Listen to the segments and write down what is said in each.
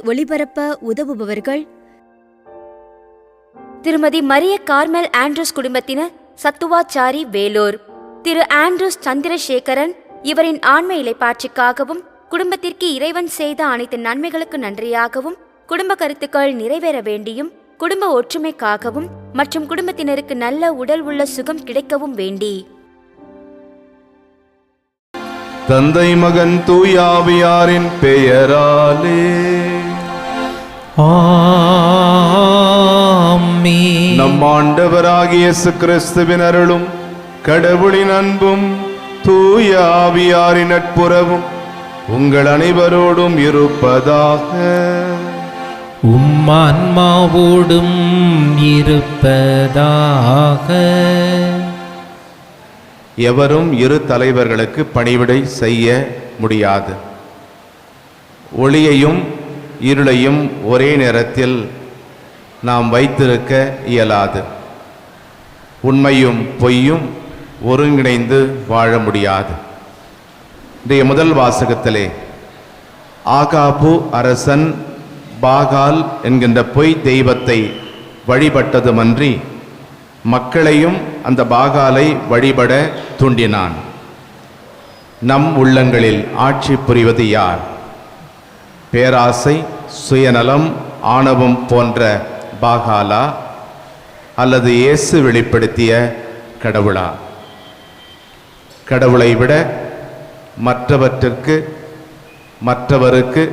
ஒளிபரப்ப உதவுபவர்கள்: திருமதி Maria Carmel Andrews குடும்பத்தினர், சத்துவாச்சாரி, வேலூர். திரு ஆண்ட்ரூஸ் சந்திரசேகரன், இவரின் ஆன்ம இளைப்பாட்சிக்காகவும் குடும்பத்திற்கு இறைவன் செய்த அனைத்து நன்மைகளுக்கு நன்றியாகவும், குடும்ப கருத்துக்கள் நிறைவேற வேண்டியும், குடும்ப ஒற்றுமைக்காகவும் மற்றும் குடும்பத்தினருக்கு நல்ல உடல் உள்ள சுகம் கிடைக்கவும் வேண்டி தந்தை மகன் தூயாவியாரின் பெயராலே ஆமென். நம் ஆண்டவராகிய இயேசு கிறிஸ்துவின் அருளும் கடவுளின் அன்பும் தூய ஆவியாரின் நட்புறவும் உங்கள் அனைவரோடும் இருப்பதாக. ஆன்மாவோடும் இருப்பதாக. எவரும் இரு தலைவர்களுக்கு பணிவிடை செய்ய முடியாது. ஒளியையும் இருளையும் ஒரே நேரத்தில் நாம் வைத்திருக்க இயலாது. உண்மையும் பொய்யும் ஒருங்கிணைந்து வாழ முடியாது. இன்றைய முதல் வாசகத்திலே ஆகாபு அரசன் பாகால் என்கின்ற பொய் தெய்வத்தை வழிபட்டதுமன்றி மக்களையும் அந்த பாகாலை வழிபட தூண்டினான். நம் உள்ளங்களில் ஆட்சி புரிவது யார்? பேராசை, சுயநலம், ஆணவம் போன்ற பாகாலா அல்லது இயேசு வெளிப்படுத்திய கடவுளா? கடவுளை விட மற்றவருக்கு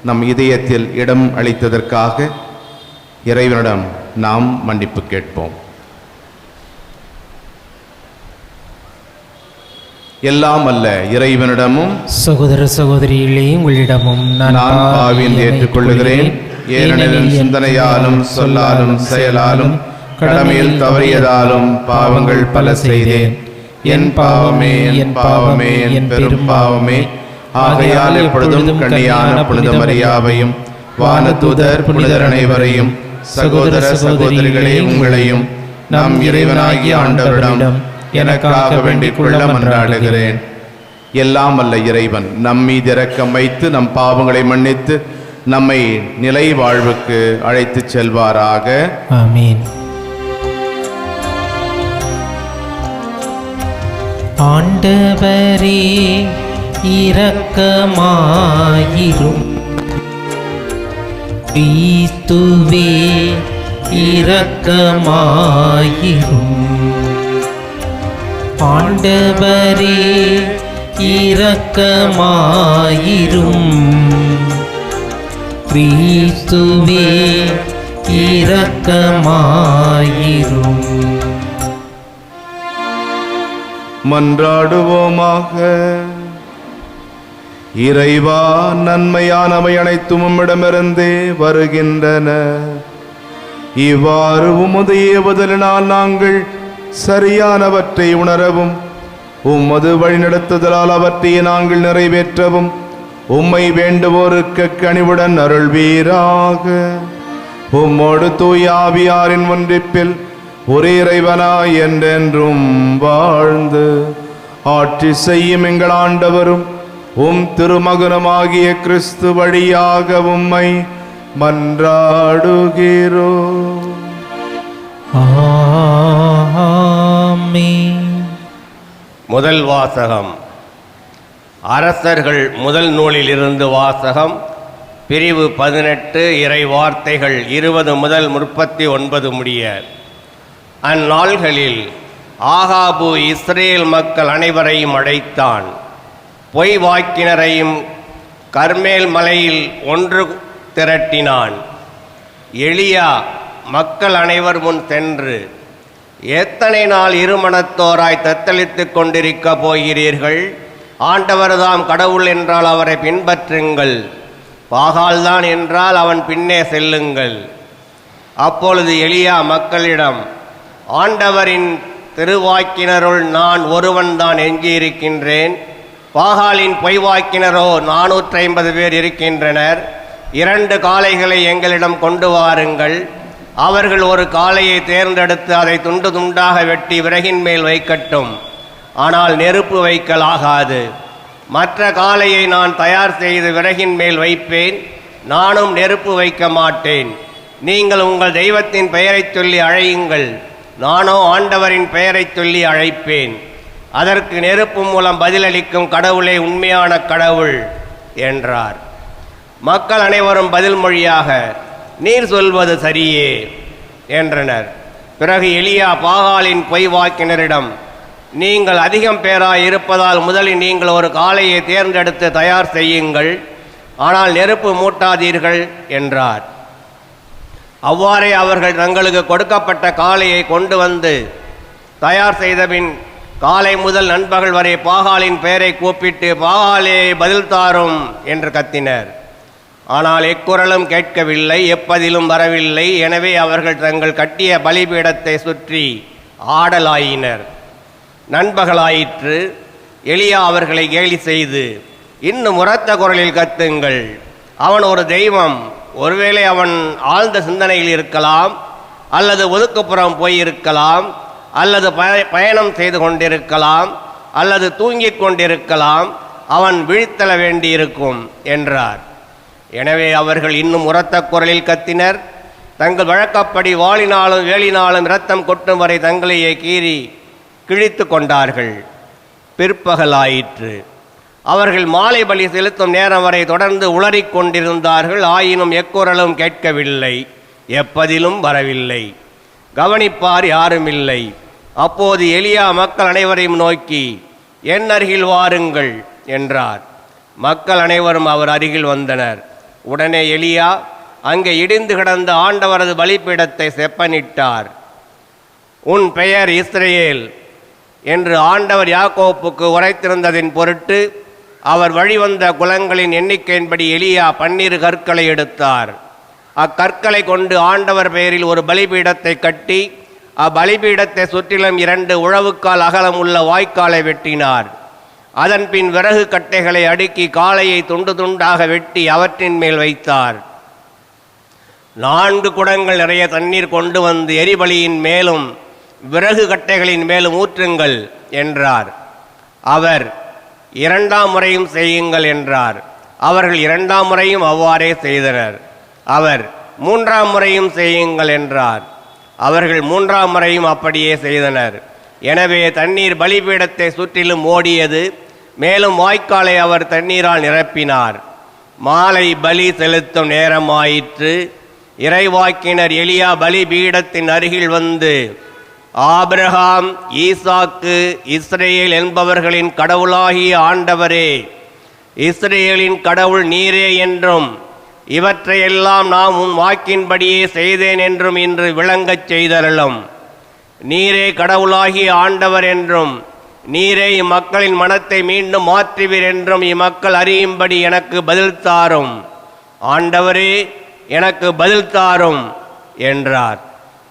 நம் இதயத்தில் இடம் அளித்ததற்காக இறைவனிடம் நாம் மன்னிப்பு கேட்போம். எல்லாம் அல்ல இறைவனிடமும் சகோதர சகோதரிகளே, உங்களிடமும் நான் பாவியை ஏற்றுக்கொள்கிறேன். ஏனெனில் சிந்தனையாலும் சொல்லாலும் செயலாலும் கடமையில் தவறியதாலும் பாவங்கள் பல செய்தேன். என் பாவமே, என் பாவமே, என் பெரும் பாவமே. ஆகையால் எப்பொழுதும் கன்னியான புனித மரியாவையும் வானதூதர் புனிதர் அனைவரையும் சகோதர சகோதரிகளே உங்களையும் நம் இறைவனாகிய ஆண்டவரிடம் எனக்காக வேண்டிக் கொள்ள மன்றாடுகிறேன். எல்லாம் அல்ல இறைவன் நம் மீது இரக்கம் வைத்து நம் பாவங்களை மன்னித்து நம்மை நிலை வாழ்வுக்கு அழைத்து செல்வாராக. ஆமென். ஆண்டவரே இரக்கமாயிரும். கிறிஸ்துவே இரக்கமாயிரும். ஆண்டவரே இரக்கமாயிரும். கிறிஸ்துவே இரக்கமாயிரும். மன்றாடுவோமாக. இறைவா, நன்மையானவை அனைத்தும் உம்மிடமிருந்தே வருகின்றன. இவ்வாறு உமது ஏவுதலினால் நாங்கள் சரியானவற்றை உணரவும் உமது வழிநடத்துதலால் அவற்றை நாங்கள் நிறைவேற்றவும் உம்மை வேண்டுவோருக்கு கனிவுடன் அருள்வீராக. உம்மோடு தூய ஆவியாரின் ஒன்றிப்பில் ஒரே இறைவனாய் என்றென்றும் வாழ்ந்து ஆட்சி செய்யும் எங்கள் ஆண்டவரும் உம் திருமகனுமாகிய கிறிஸ்து வழியாக உம்மை மன்றாடுகிறோம். ஆமென். முதல் வாசகம். அரசர்கள் முதல் நூலிலிருந்து வாசகம். பிரிவு 18, இறை வார்த்தைகள் 20 முதல் 39 முடிய. அந்நாள்களில் ஆகாபு இஸ்ரேல் மக்கள் அனைவரையும் அழைத்தான். பொய் வாக்கினரையும் கர்மேல் மலையில் ஒன்று திரட்டினான். எலியா மக்கள் அனைவர் முன் சென்று, எத்தனை நாள் இருமனத்தோராய் தத்தளித்துக் கொண்டிருக்க போகிறீர்கள்? ஆண்டவர்தாம் கடவுள் என்றால் அவரை பின்பற்றுங்கள், பாகால்தான் என்றால் அவன் பின்னே செல்லுங்கள். அப்பொழுது எலியா மக்களிடம், ஆண்டவரின் திருவாக்கினருள் நான் ஒருவன்தான் எஞ்சியிருக்கின்றேன். பாகாலின் பொய்வாக்கினரோ 450 பேர் இருக்கின்றனர். 2 காளைகளை எங்களிடம் கொண்டு வாருங்கள். அவர்கள் ஒரு காளையை தேர்ந்தெடுத்து அதை துண்டு துண்டாக வெட்டி விறகின் மேல் வைக்கட்டும். ஆனால் நெருப்பு வைக்கலாகாது. மற்ற காளையை நான் தயார் செய்து விறகின் மேல் வைப்பேன். நானும் நெருப்பு வைக்க மாட்டேன். நீங்கள் உங்கள் தெய்வத்தின் பெயரைச் சொல்லி அழையுங்கள், நானோ ஆண்டவரின் பெயரைச் சொல்லி அழைப்பேன். அதற்கு நெருப்பு மூலம் பதிலளிக்கும் கடவுளே உண்மையான கடவுள் என்றார். மக்கள் அனைவரும் பதில் மொழியாக, நீர் சொல்வது சரியே என்றனர். பிறகு எலியா பாகாலின் பொய் வாக்கினரிடம், நீங்கள் அதிகம் பேராய் இருப்பதால் முதலில் நீங்கள் ஒரு காளையை தேர்ந்தெடுத்து தயார் செய்யுங்கள், ஆனால் நெருப்பு மூட்டாதீர்கள் என்றார். அவ்வாறே அவர்கள் தங்களுக்கு கொடுக்கப்பட்ட காளையை கொண்டு வந்து தயார் செய்தபின் காலை முதல் நண்பகல் வரை பாகாலின் பெயரை கூப்பிட்டு, பாகாலே பதில் தாரும் என்று கத்தினர். ஆனால் எக்குரலும் கேட்கவில்லை, எப்பதிலும் வரவில்லை. எனவே அவர்கள் தங்கள் கட்டிய பலிபீடத்தை சுற்றி ஆடலாயினர். நண்பகலாயிற்று. எலியா அவர்களை கேலி செய்து, இன்னும் உரத்த குரலில் கத்துங்கள், அவன் ஒரு தெய்வம். ஒருவேளை அவன் ஆழ்ந்த சிந்தனையில் இருக்கலாம், அல்லது ஒதுக்குப்புறம் போயிருக்கலாம், அல்லது பயணம் செய்து கொண்டிருக்கலாம், அல்லது தூங்கிக் கொண்டிருக்கலாம். அவன் விழித்தெழ வேண்டியிருக்கும் என்றார். எனவே அவர்கள் இன்னும் உரத்த குரலில் கத்தினர். தங்கள் வழக்கப்படி வாளினாலும் வேலினாலும் இரத்தம் கொட்டும் வரை தங்களையே கீறி கிழித்து கொண்டார்கள். பிற்பகலாயிற்று. அவர்கள் மாலை பலி செலுத்தும் நேரம் வரை தொடர்ந்து உளறிக் கொண்டிருந்தார்கள். ஆயினும் எக்குரலும் கேட்கவில்லை, எப்பதிலும் வரவில்லை. கவனிப்பார் யாருமில்லை. அப்போது எலியா மக்கள் அனைவரையும் நோக்கி, என் அருகில் வாருங்கள் என்றார். மக்கள் அனைவரும் அவர் அருகில் வந்தனர். உடனே எலியா அங்கே இடிந்து கிடந்த ஆண்டவரது பலிபீடத்தை செப்பனிட்டார். உன் பெயர் இஸ்ரவேல் என்று ஆண்டவர் யாக்கோப்புக்கு உரைத்திருந்ததின் பொருட்டு அவர் வழிவந்த குலங்களின் எண்ணிக்கையின்படி எலியா 12 கற்களை எடுத்தார். அக்கற்களை கொண்டு ஆண்டவர் பெயரில் ஒரு பலிபீடத்தை கட்டி அப்பலிபீடத்தை சுற்றிலும் 2 உழவுக்கால் அகலம் உள்ள வாய்க்காலை வெட்டினார். அதன் பின் விறகு கட்டைகளை அடுக்கி காளையை துண்டு துண்டாக வெட்டி அவற்றின் மேல் வைத்தார். 4 குடங்கள் நிறைய தண்ணீர் கொண்டு வந்து எரிபலியின் மேலும் விறகு கட்டைகளின் மேலும் ஊற்றுங்கள் என்றார். அவர் 2ஆம் முறையும் செய்யுங்கள் என்றார். அவர்கள் 2ஆம் முறையும் அவ்வாறே செய்தனர். அவர் 3ஆம் முறையும் செய்யுங்கள் என்றார். அவர்கள் 3ஆம் முறையும் அப்படியே செய்தனர். எனவே தண்ணீர் பலிபீடத்தை சுற்றிலும் ஓடியது. மேலும் வாய்க்காலை அவர் தண்ணீரால் நிரப்பினார். மாலை பலி செலுத்தும் நேரமாயிற்று. இறைவாக்கினர் எலியா பலிபீடத்தின் அருகில் வந்து, ஆபிரகாம், ஈசாக்கு, இஸ்ரேல் என்பவர்களின் கடவுளாகிய ஆண்டவரே, இஸ்ரேலின் கடவுள் நீரே என்றும் இவற்றையெல்லாம் நாம் உன் வாக்கின்படியே செய்தேன் என்றும் இன்று விளங்கச் செய்தருளும். நீரே கடவுளாகிய ஆண்டவர் என்றும் நீரே இம்மக்களின் மனத்தை மீண்டும் மாற்றுவீர் என்றும் இம்மக்கள் அறியும்படி எனக்கு பதில் தாரும். ஆண்டவரே, எனக்கு பதில் தாரும் என்றார்.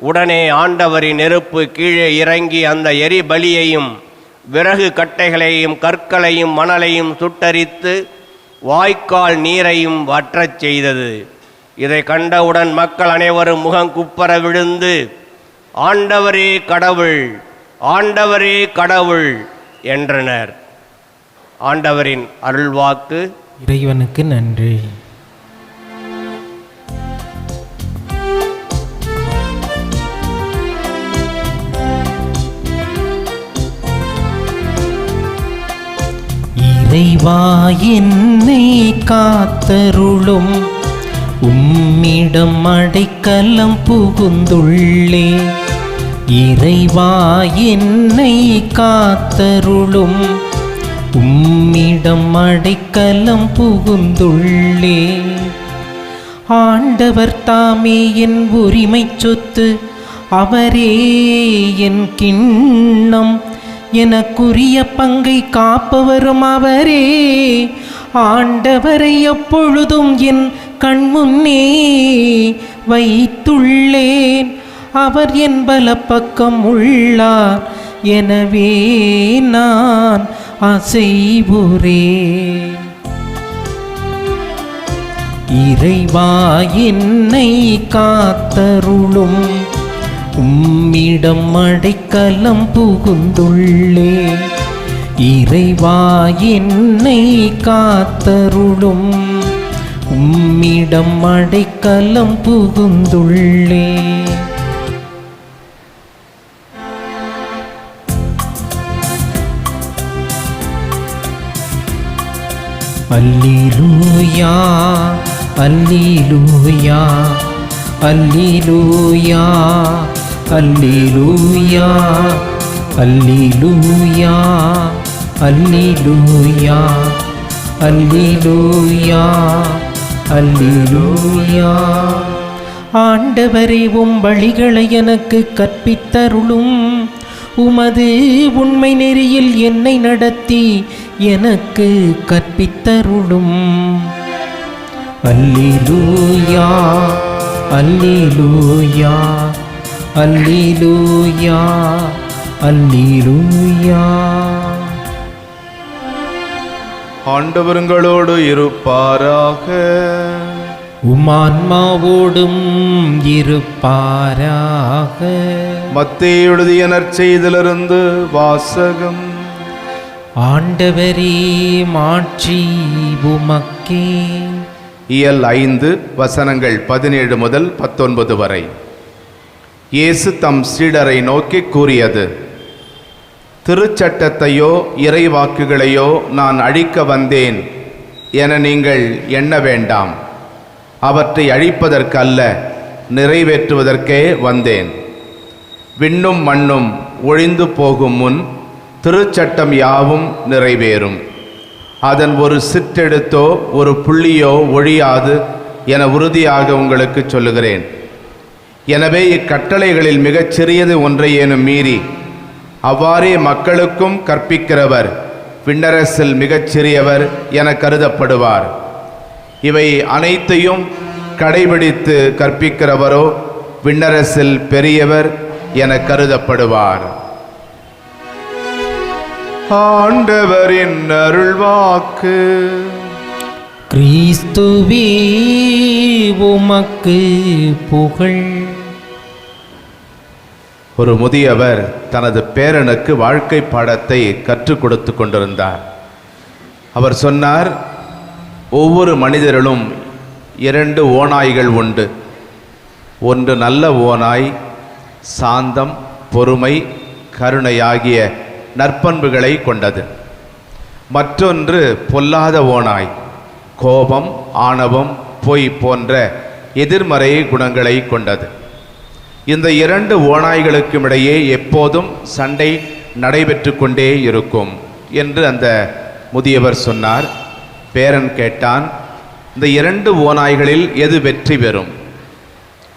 உடனே ஆண்டவரின் நெருப்பு கீழே இறங்கி அந்த எரிபலியையும் விறகு கட்டைகளையும் கற்களையும் மணலையும் சுட்டரித்து வாய்க்கால் நீரையும் வற்றச் செய்தது. இதை கண்டவுடன் மக்கள் அனைவரும் முகங்குப்புற விழுந்து, ஆண்டவரே கடவுள், ஆண்டவரே கடவுள் என்றனர். ஆண்டவரின் அருள்வாக்கு. இறைவனுக்கு நன்றி. இறைவா என்னை காத்தருளும், உம்மிடம் அடைக்கலம் புகுந்துள்ளே. இறைவா என்னை காத்தருளும், உம்மிடம் அடைக்கலம் புகுந்துள்ளே. ஆண்டவர் தாமே என் உரிமை சொத்து, அவரே என் கிண்ணம். எனக்குரிய பங்கை காப்பவரும் அவரே. ஆண்டவரை எப்பொழுதும் என் கண்முன்னே வைத்துள்ளேன். அவர் என் பலப்பக்கம் உள்ளார், எனவே நான் அசைவுறேன். இறைவா என்னை காத்தருளும், உம்மிடம் அடைக்கலம் புகுந்துள்ளே. இறைவா என்னை காத்தருளும், உம்மிடம் அடைக்கலம் புகுந்துள்ளே. அல்லேலூயா அல்லேலூயா அல்லேலூயா அல்லேலூயா அல்லேலூயா அல்லேலூயா அல்லேலூயா அல்லேலூயா. ஆண்டவரே, உம் வழிகளை எனக்கு கற்பித்தருளும். உமது உண்மை நெறியில் என்னை நடத்தி எனக்கு கற்பித்தருளும். அல்லேலூயா அல்லேலூயா அல்லேலூயா அல்லேலூயா. ஆண்டவருங்களோடு இருப்பாராக. உமான்மாவோடும் இருப்பாராக. மத்தேயு எழுதிய நற்செய்தியிலிருந்து வாசகம். ஆண்டவரே, மாட்சி உமக்கே. இயல் 5 வசனங்கள் 17 முதல் 19 வரை. இயேசு தம் சீடரை நோக்கி கூறியது: திருச்சட்டத்தையோ இறைவாக்குகளையோ நான் அழிக்க வந்தேன் என நீங்கள் எண்ண வேண்டாம். அவற்றை அழிப்பதற்கல்ல, நிறைவேற்றுவதற்கே வந்தேன். விண்ணும் மண்ணும் ஒழிந்து போகும் முன் திருச்சட்டம் யாவும் நிறைவேறும். அதன் ஒரு சிற்றெழுத்தோ ஒரு புள்ளியோ ஒழியாது என உறுதியாக உங்களுக்கு சொல்லுகிறேன். எனவே இக்கட்டளைகளில் மிகச் சிறியது ஒன்றையேனும் மீறி அவ்வாறே மக்களுக்கும் கற்பிக்கிறவர் விண்ணரசில் மிகச் சிறியவர் என கருதப்படுவார். இவை அனைத்தையும் கடைபிடித்து கற்பிக்கிறவரோ விண்ணரசில் பெரியவர் என கருதப்படுவார். ஆண்டவரின் அருள்வாக்கு. கிறிஸ்துவே, உமக்கு புகழ். ஒரு முதியவர் தனது பேரனுக்கு வாழ்க்கை பாடத்தை கற்றுக் கொடுத்து கொண்டிருந்தார். அவர் சொன்னார், ஒவ்வொரு மனிதரிலும் 2 ஓநாய்கள் உண்டு. ஒன்று நல்ல ஓநாய், சாந்தம், பொறுமை, கருணை ஆகிய நற்பண்புகளை கொண்டது. மற்றொன்று பொல்லாத ஓநாய், கோபம், ஆணவம், பொய் போன்ற எதிர்மறை குணங்களை கொண்டது. இந்த 2 ஓநாய்களுக்கும் இடையே எப்போதும் சண்டை நடைபெற்று கொண்டே இருக்கும் என்று அந்த முதியவர் சொன்னார். பேரன் கேட்டான், இந்த 2 ஓநாய்களில் எது வெற்றி பெறும்?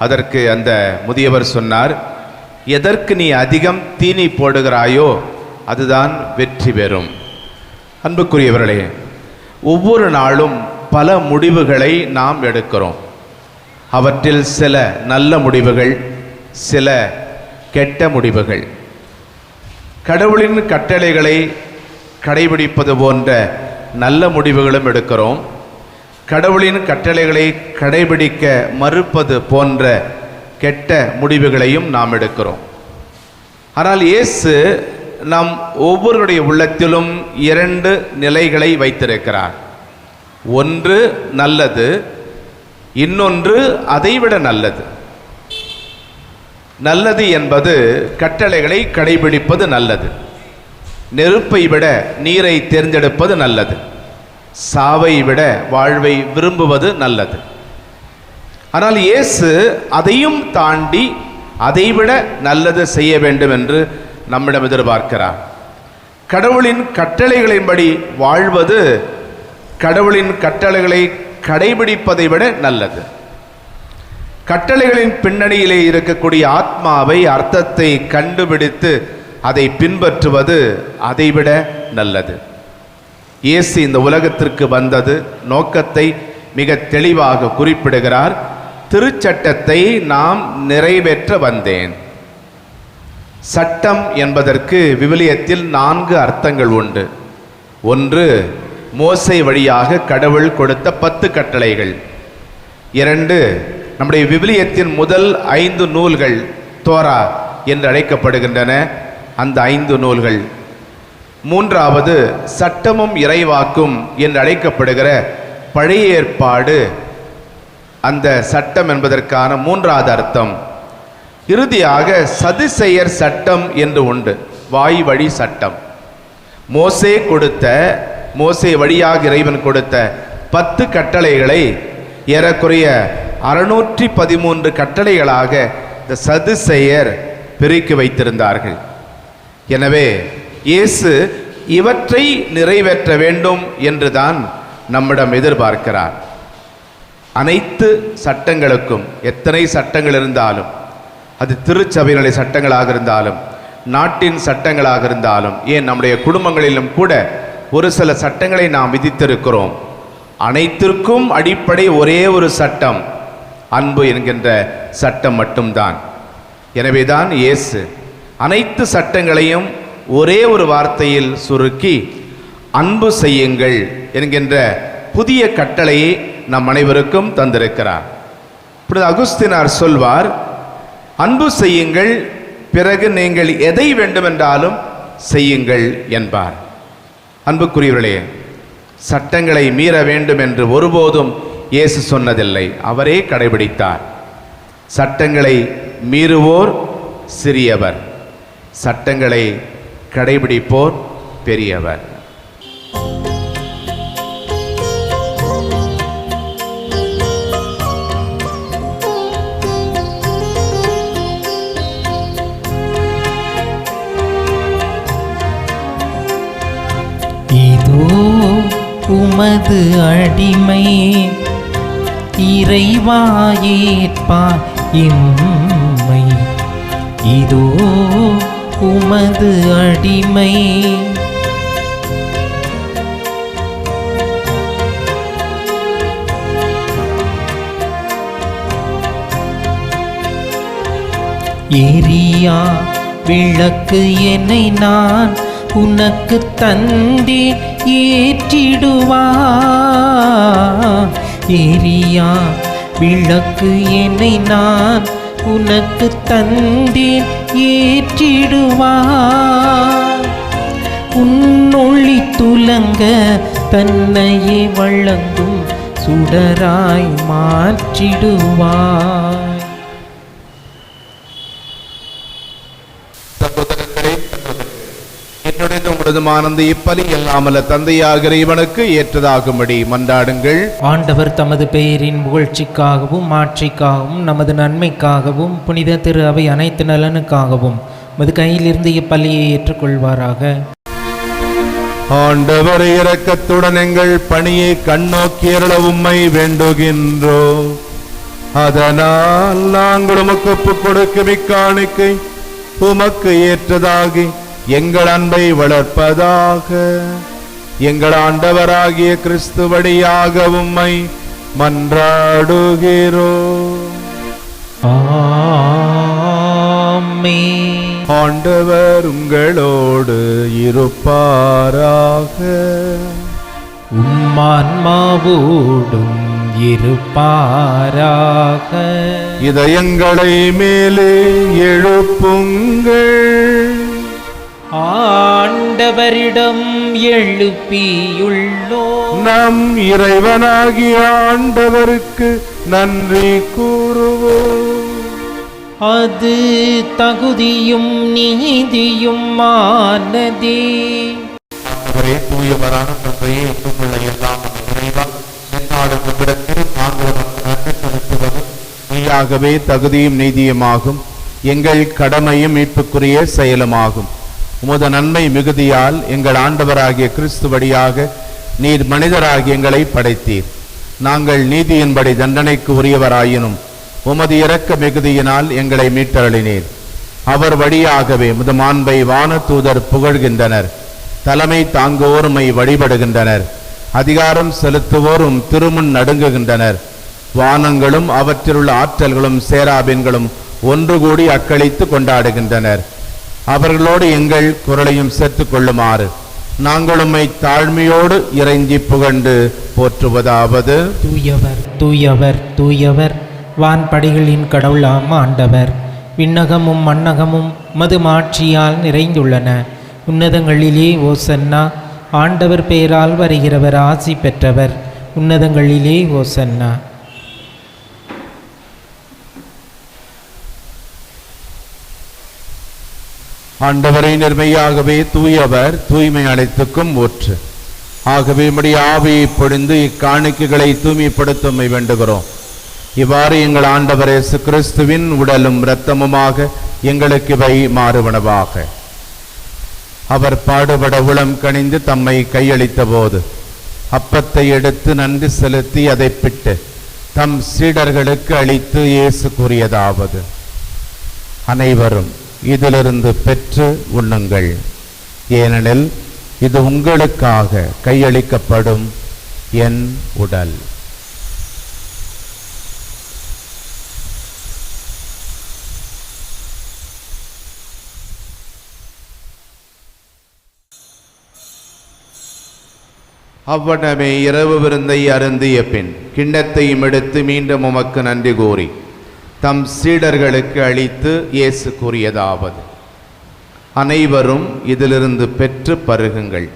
அதற்கு அந்த முதியவர் சொன்னார், எதற்கு நீ அதிகம் தீனி போடுகிறாயோ அதுதான் வெற்றி பெறும். அன்புக்குரியவர்களே, ஒவ்வொரு நாளும் பல முடிவுகளை நாம் எடுக்கிறோம். அவற்றில் சில நல்ல முடிவுகள், சில கெட்ட முடிவுகள். கடவுளின் கட்டளைகளை கடைபிடிப்பது போன்ற நல்ல முடிவுகளும் எடுக்கிறோம். கடவுளின் கட்டளைகளை கடைபிடிக்க மறுப்பது போன்ற கெட்ட முடிவுகளையும் நாம் எடுக்கிறோம். ஆனால் இயேசு நம் ஒவ்வொருடைய உள்ளத்திலும் 2 நிலைகளை வைத்திருக்கிறார். ஒன்று நல்லது, இன்னொன்று அதைவிட நல்லது. நல்லது என்பது கட்டளைகளை கடைபிடிப்பது நல்லது. நெருப்பை விட நீரை தேர்ந்தெடுப்பது நல்லது. சாவை விட வாழ்வை விரும்புவது நல்லது. ஆனால் இயேசு அதையும் தாண்டி அதைவிட நல்லது செய்ய வேண்டும் என்று நம்மிடம் எதிர்பார்க்கிறார். கடவுளின் கட்டளைகளின்படி வாழ்வது கடவுளின் கட்டளைகளை கடைபிடிப்பதை விட நல்லது. கட்டளைகளின் பின்னணியிலே இருக்கக்கூடிய ஆத்மாவை, அர்த்தத்தை கண்டுபிடித்து அதை பின்பற்றுவது அதைவிட நல்லது. இயேசு இந்த உலகத்திற்கு வந்தது நோக்கத்தை மிக தெளிவாக குறிப்பிடுகிறார். திருச்சட்டத்தை நாம் நிறைவேற்ற வந்தேன். சட்டம் என்பதற்கு விவிலியத்தில் 4 அர்த்தங்கள் உண்டு. ஒன்று, மோசே வழியாக கடவுள் கொடுத்த 10 கட்டளைகள். 2, நம்முடைய விவிலியத்தின் முதல் 5 நூல்கள் தோரா என்று அழைக்கப்படுகின்றன, அந்த 5 நூல்கள். 3வது, சட்டமும் இறைவாக்கும் என்று அழைக்கப்படுகிற பழைய ஏற்பாடு அந்த சட்டம் என்பதற்கான மூன்றாவது அர்த்தம். இறுதியாக சதுசேயர் சட்டம் என்று உண்டு, வாய் வழி சட்டம். மோசே வழியாக இறைவன் கொடுத்த 10 கட்டளைகளை ஏறக்குறைய 613 கட்டளைகளாக இந்த சதுசேயர் பெருக்கி வைத்திருந்தார்கள். எனவே இயேசு இவற்றை நிறைவேற்ற வேண்டும் என்றுதான் நம்மிடம் எதிர்பார்க்கிறார். அனைத்து சட்டங்களுக்கும், எத்தனை சட்டங்கள் இருந்தாலும், அது திருச்சபையினுடைய சட்டங்களாக இருந்தாலும், நாட்டின் சட்டங்களாக இருந்தாலும், ஏன் நம்முடைய குடும்பங்களிலும் கூட ஒரு சில சட்டங்களை நாம் விதித்திருக்கிறோம். அனைத்திற்கும் அடிப்படை ஒரே ஒரு சட்டம், அன்பு என்கின்ற சட்டம் மட்டும்தான். எனவேதான் இயேசு அனைத்து சட்டங்களையும் ஒரே ஒரு வார்த்தையில் சுருக்கி அன்பு செய்யுங்கள் என்கின்ற புதிய கட்டளையை நம் அனைவருக்கும் தந்திருக்கிறார். இப்பொழுது அகுஸ்தினார் சொல்வார், அன்பு செய்யுங்கள், பிறகு நீங்கள் எதை வேண்டுமென்றாலும் செய்யுங்கள் என்பார். அன்புக்குரியவர்களே, சட்டங்களை மீற வேண்டும் என்று ஒருபோதும் இயேசு சொன்னதில்லை, அவரே கடைபிடித்தார். சட்டங்களை மீறுவோர் சிறியவர், சட்டங்களை கடைபிடிப்போர் பெரியவர். இதோ உமது அடிமை, இறைவாயேற்பார் இம்மை. இதோ உமது அடிமை. எரியா விளக்கு என்னை நான் உனக்கு தந்தே ஏற்றிடுவார். எரியா விளக்கு என்னை நான் உனக்கு தந்தேன் ஏற்றிடுவார். உன்னொளி துலங்க தன்னையே வழங்கும் சுடராய் மாற்றிடுவார். என்னுடைய உங்களதுமானந்த இப்பலி எல்லாமல்ல தந்தையாகிற இவனுக்கு ஏற்றதாகும்படி மன்றாடுங்கள். ஆண்டவர் தமது பெயரின் புகழ்ச்சிக்காகவும் மாட்சிக்காகவும் நமது நன்மைக்காகவும் புனித திரு அவை அனைத்து நலனுக்காகவும் மது கையிலிருந்து இப்பலியை ஏற்றுக்கொள்வாராக. ஆண்டவர் இரக்கத்துடன் எங்கள் பணியை கண்ணோக்கியருள உம்மை வேண்டுகின்றோம். அதனால் நாங்கள் உமக்கு ஒப்புக் கொடுக்கும் இக்காணிக்கை உமக்கு ஏற்றதாகி எங்கள் அன்பை வளர்ப்பதாக. எங்கள் ஆண்டவராகிய கிறிஸ்து வழியாக உம்மை மன்றாடுகிறோம். ஆமென். ஆண்டவர் உங்களோடு இருப்பாராக. உம்மான்மாவோடும் இருப்பாராக. இதயங்களை மேலே எழுப்புங்கள். ஆண்டவரிடம் எழுப்பியுள்ளோம். நம் இறைவனாகிய ஆண்டவருக்கு நன்றி கூறுவோம். அது தகுதியும் நீதியும் ஆனதே. அவரே தூயவரான தந்தையை ஒப்புக்கொள்ள எல்லாம் இறைவா என்னாலும் உம்மிடத்தில் நாங்கள் நன்றி செலுத்துவது நீயாகவே தகுதியும் நீதியுமாகும், எங்கள் கடமையும் மீட்புக்குரிய செயலுமாகும். உமது நன்மை மிகுதியால் எங்கள் ஆண்டவராகிய கிறிஸ்து வழியாக நீர் மனிதராகி எங்களை படைத்தீர். நாங்கள் நீதியின்படி தண்டனைக்கு உரியவராயினும் உமது இரக்க மிகுதியினால் எங்களை மீட்டருளினீர். அவர் வழியாகவே உமது மாண்பை வான தூதர் புகழ்கின்றனர். தலைமை தாங்குவோருமை வழிபடுகின்றனர். அதிகாரம் செலுத்துவோரும் திருமுன் நடுங்குகின்றனர். வானங்களும் அவற்றிலுள்ள ஆற்றல்களும் சேராபின்களும் ஒன்று கூடி அக்களித்து கொண்டாடுகின்றனர். அவர்களோடு எங்கள் குரலையும் சேர்த்துக் கொள்ளுமாறு நாங்கள் உம்மை தாழ்மையோடு இறைஞ்சி புகழ்ந்து போற்றுவதாவது. தூயவர் தூயவர் தூயவர் வான்படைகளின் கடவுளாம் ஆண்டவர். விண்ணகமும் மண்ணகமும் மது மாட்சியால் நிறைந்துள்ளன. உன்னதங்களிலே ஓசன்னா. ஆண்டவர் பெயரால் வருகிறவர் ஆசி பெற்றவர். உன்னதங்களிலே ஓசன்னா. ஆண்டவரை நிர்மையாகவே தூயவர், தூய்மை அனைத்துக்கும் ஊற்று. ஆகவே உம்முடைய ஆவியை பொழிந்து இக்காணிக்கைகளை தூய்மைப்படுத்த வேண்டுகிறோம். இவ்வாறு எங்கள் ஆண்டவர் இயேசு கிறிஸ்துவின் உடலும் இரத்தமுமாக எங்களுக்கு இவை மாறுவனவாக. அவர் பாடுபட உளம் கனிந்து தம்மை கையளித்த போது அப்பத்தை எடுத்து நன்றி செலுத்தி அதை பிட்டு தம் சீடர்களுக்கு அளித்து இயேசு கூறியதாவது: அனைவரும் இதிலிருந்து பெற்று உண்ணுங்கள், ஏனெனில் இது உங்களுக்காக கையளிக்கப்படும் என் உடல். அவ்வண்ணமே இரவு விருந்தை அருந்திய பின் கிண்ணத்தையும் எடுத்து மீண்டும் உமக்கு நன்றி கூறி தம் சீடர்களுக்கு அளித்து இயேசு கூறியதாவது: அனைவரும் இதிலிருந்து பெற்று பருகுங்கள்,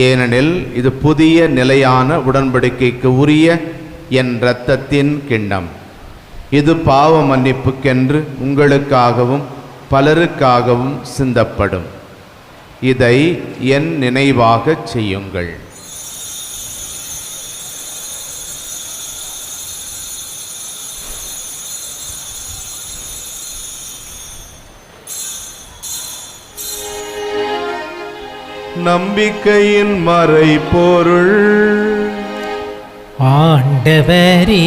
ஏனெனில் இது புதிய நிலையான உடன்படிக்கைக்கு உரிய என் இரத்தத்தின் கிண்ணம். இது பாவ மன்னிப்புக்கென்று உங்களுக்காகவும் பலருக்காகவும் சிந்தப்படும். இதை என் நினைவாகச் செய்யுங்கள். நம்பிக்கையின் மறைபொருள். ஆண்டவரே,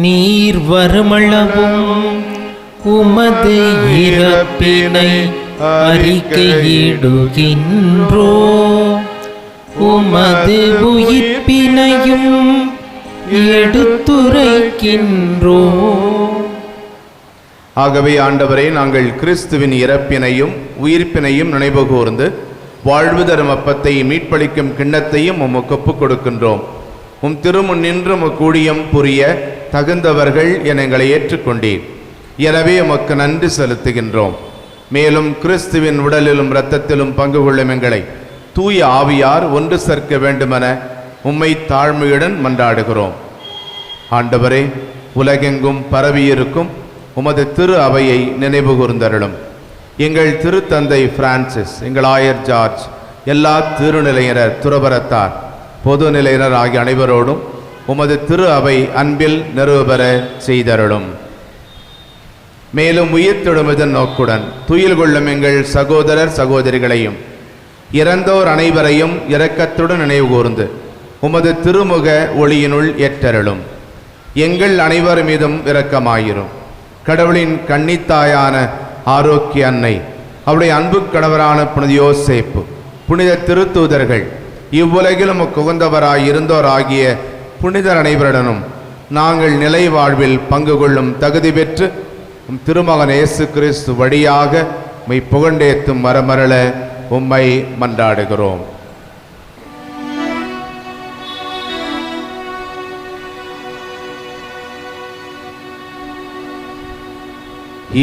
நீர் வருமளவும் உமது இறப்பினை அறிக்கையிடுகின்றோ, உமது உயிர்ப்பினையும் எடுத்துரைக்கின்றோ. ஆகவே ஆண்டவரே, நாங்கள் கிறிஸ்துவின் இறப்பினையும் உயிர்ப்பினையும் நினைவு கூர்ந்து வாழ்வு தரும் அப்பத்தை மீட்பளிக்கும் கிண்ணத்தையும் உமக்கு ஒப்புக் கொடுக்கின்றோம். உம் திருமுன் நின்று கூடியம் புரிய தகுந்தவர்கள் என எங்களை ஏற்றுக்கொண்டீர். எனவே உமக்கு நன்றி செலுத்துகின்றோம். மேலும் கிறிஸ்துவின் உடலிலும் இரத்தத்திலும் பங்கு கொள்ளும் எங்களை தூய ஆவியார் ஒன்று சேர்க்க வேண்டுமென உம்மை தாழ்மையுடன் மன்றாடுகிறோம். ஆண்டவரே, உலகெங்கும் பரவியிருக்கும் உமது திரு அவையை நினைவு கூர்ந்தருளும். எங்கள் திருத்தந்தை பிரான்சிஸ், எங்கள் ஆயர் ஜார்ஜ், எல்லா திருநிலையினர், துறவரத்தார், பொது நிலையினர் ஆகிய அனைவரோடும் உமது திரு அவை அன்பில் நிறைவுபெற செய்தருளும். மேலும் உயிர்த்தெழுமிதன் நோக்குடன் துயில் கொள்ளும் எங்கள் சகோதரர் சகோதரிகளையும் இறந்தோர் அனைவரையும் இரக்கத்துடன் நினைவு கூர்ந்து உமது திருமுக ஒளியினுள் ஏற்றருளும். எங்கள் அனைவர் மீதும் இரக்கமாயிரும். கடவுளின் கன்னித்தாயான ஆரோக்கிய அன்னை, அவருடைய அன்பு கணவரான புனித யோசேப்பு, புனித திருத்தூதர்கள், இவ்வுலகிலும் உகந்தவராய் இருந்தோர் ஆகிய புனிதர் அனைவருடனும் நாங்கள் நிலை வாழ்வில் பங்கு கொள்ளும் தகுதி பெற்று திருமகன் இயேசு கிறிஸ்து வழியாக உம்மை புகழ்ந்தேத்தும் வரமரள உம்மை மன்றாடுகிறோம்.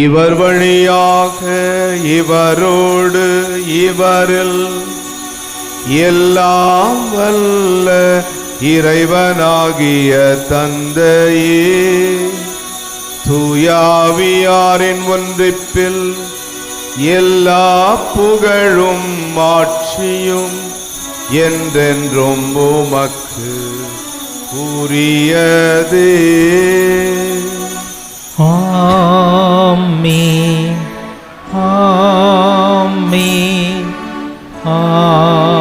இவர் வழியாக இவரோடு இவரில் எல்லாம் வல்ல இறைவனாகிய தந்தையே, தூயாவியாரின் ஒன்றிப்பில் எல்லா புகழும் ஆட்சியும் என்றென்றும் உமக்கு உரியதே. ஆமென், ஆமென், ஆமென்.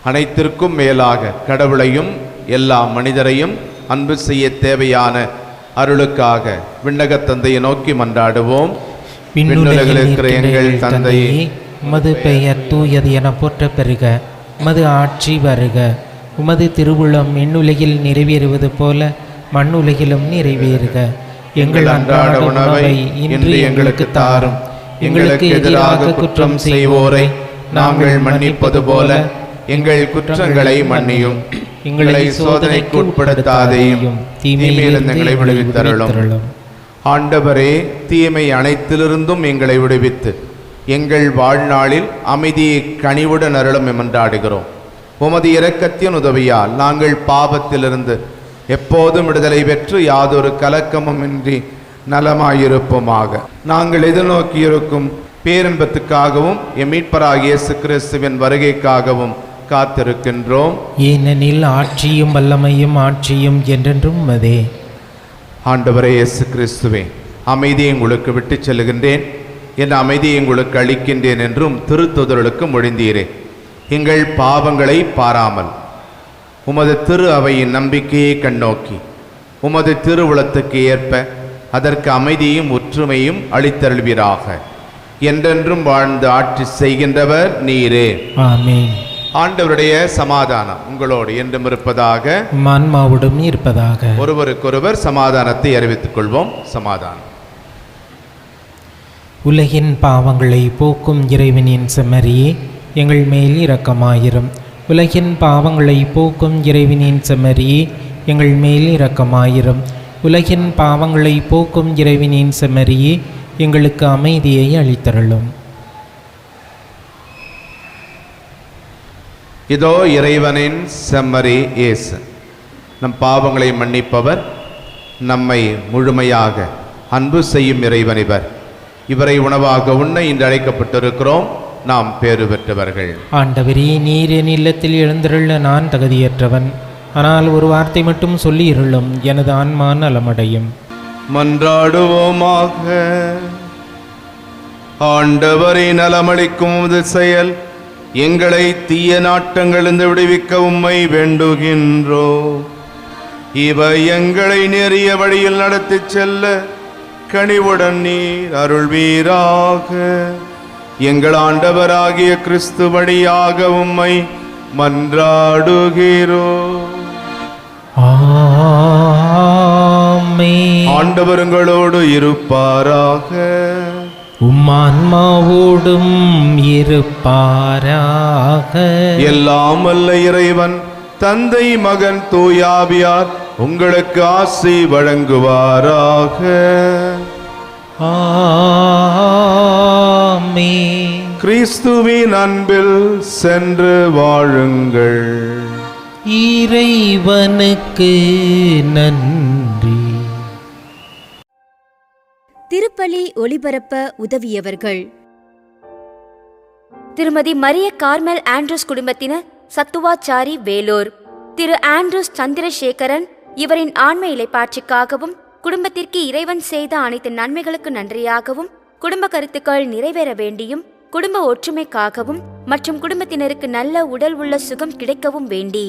அனைத்திற்கும் மேலாக கடவுளையும் எல்லா மனிதரையும் அன்பு செய்ய தேவையான அருளுக்காக விண்ணகத் தந்தையை நோக்கி மன்றாடுவோம். விண்ணுலகில் இருக்கிற எங்கள் தந்தையே, உமது பெயர் தூயது என போற்ற பெறுக. உமது ஆட்சி வருக. உமது திருவுளம் விண்ணுலகில் நிறைவேறுவது போல மண்ணுலகிலும் நிறைவேறுக. எங்கள் அன்றாட உணவை இன்று எங்களுக்கு தாரும். எங்களுக்கு எதிராக குற்றம் செய்வோரை நாங்கள் மன்னிப்பது போல எங்கள் குற்றங்களை மன்னியும். எங்களை சோதனைக்கு உட்படுத்தாதேயும், தீமையிலிருந்து எங்களை விடுவித்தருளும். ஆண்டவரே, தீமை அனைத்திலிருந்தும் எங்களை விடுவித்து எங்கள் வாழ்நாளில் அமைதியை கனிவுடன் அருளும் என்றாடுகிறோம். உமது இரக்கத்தின் உதவியால் நாங்கள் பாவத்திலிருந்து எப்போதும் விடுதலை பெற்று யாதொரு கலக்கமும் இன்றி நலமாயிருப்போமாக. நாங்கள் எதிர்நோக்கியிருக்கும் பேரின்பத்துக்காகவும் எம் மீட்பராகிய இயேசு கிறிஸ்துவின் வருகைக்காகவும் காத்திருக்கின்றோம். ஏனெனில் ஆட்சியும் வல்லமையும் ஆட்சியும் என்றென்றும் உமதே. ஆண்டவரே இயேசு கிறிஸ்துவே, அமைதியை உங்களுக்கு விட்டுச் செல்லுகின்றேன், என் அமைதியை உங்களுக்கு அளிக்கின்றேன் என்றும் திருத்தூதர்களுக்கு மொழிந்தீரே. எங்கள் பாவங்களை பாராமல் உமது திரு அவையின் நம்பிக்கையை கண்ணோக்கி உமது திருவுளத்துக்கு ஏற்ப அதற்கு அமைதியும் ஒற்றுமையும் அளித்தருள்வீராக. என்றென்றும் வாழ்ந்து ஆட்சி செய்கின்றவர் நீரே. ஆமென். ஆண்டவருடைய சமாதானம் உங்களோடு என்றும் இருப்பதாக, ஆன்மாவோடும் இருப்பதாக. ஒருவருக்கொருவர் சமாதானத்தை அறிவித்துக் கொள்வோம். சமாதானம். உலகின் பாவங்களை போக்கும் இறைவனின் செம்மறியே, எங்கள் மேல் இரக்கமாயிரும். உலகின் பாவங்களை போக்கும் இறைவனின் செம்மறியே, எங்கள் மேல் இரக்கமாயிரும். உலகின் பாவங்களை போக்கும் இறைவனின் செம்மறியே, எங்களுக்கு அமைதியை அளித்தருளும். இதோ இறைவனின் செம்மறி இயேசு, நம் பாவங்களை மன்னிப்பவர், நம்மை முழுமையாக அன்பு செய்யும் இறைவன் இவர். இவரை உணவாக உண்ண இன்று அழைக்கப்பட்டிருக்கிறோம். நாம் பேறு பெற்றவர்கள். ஆண்டவரே, நீர் என் இல்லத்தில் எழுந்தருள நான் தகுதியற்றவன். ஆனால் ஒரு வார்த்தை மட்டும் சொல்லி இருளும், எனது ஆன்மா நலமடையும். மன்றாடுவோமாக. ஆண்டவரை நலமளிக்கும் உமது செயல் எங்களை தீய நாட்டங்களிலிருந்து விடுவிக்க உம்மை வேண்டுகின்றோ. இவை எங்களை நெறிய வழியில் நடத்திச் செல்ல கனிவுடன் நீர் அருள்வீராக. எங்கள் ஆண்டவராகிய கிறிஸ்து வழியாக உம்மை மன்றாடுகிறோ. ஆமென். ஆண்டவர் உங்களோடு இருப்பாராக. உம்மான்மாவோடும் இருப்பாராக. எல்லாம் வல்ல இறைவன் தந்தை மகன் தூயாவியார் உங்களுக்கு ஆசி வழங்குவாராக. ஆமென். கிறிஸ்துவின் அன்பில் சென்று வாழுங்கள். இறைவனுக்கு நன்றி. திருப்பலி ஒளிபரப்ப உதவியவர்கள்: திருமதி மரிய கார்மல் ஆண்ட்ரூஸ் குடும்பத்தினர், சத்துவாச்சாரி, வேலூர். திரு ஆண்ட்ரூஸ் சந்திரசேகரன், இவரின் ஆன்ம இளைப்பாட்சிக்காகவும் குடும்பத்திற்கு இறைவன் செய்த அனைத்து நன்மைகளுக்கு நன்றியாகவும் குடும்ப கருத்துக்கள் நிறைவேற வேண்டியும் குடும்ப ஒற்றுமைக்காகவும் மற்றும் குடும்பத்தினருக்கு நல்ல உடல் உள்ள சுகம் கிடைக்கவும் வேண்டி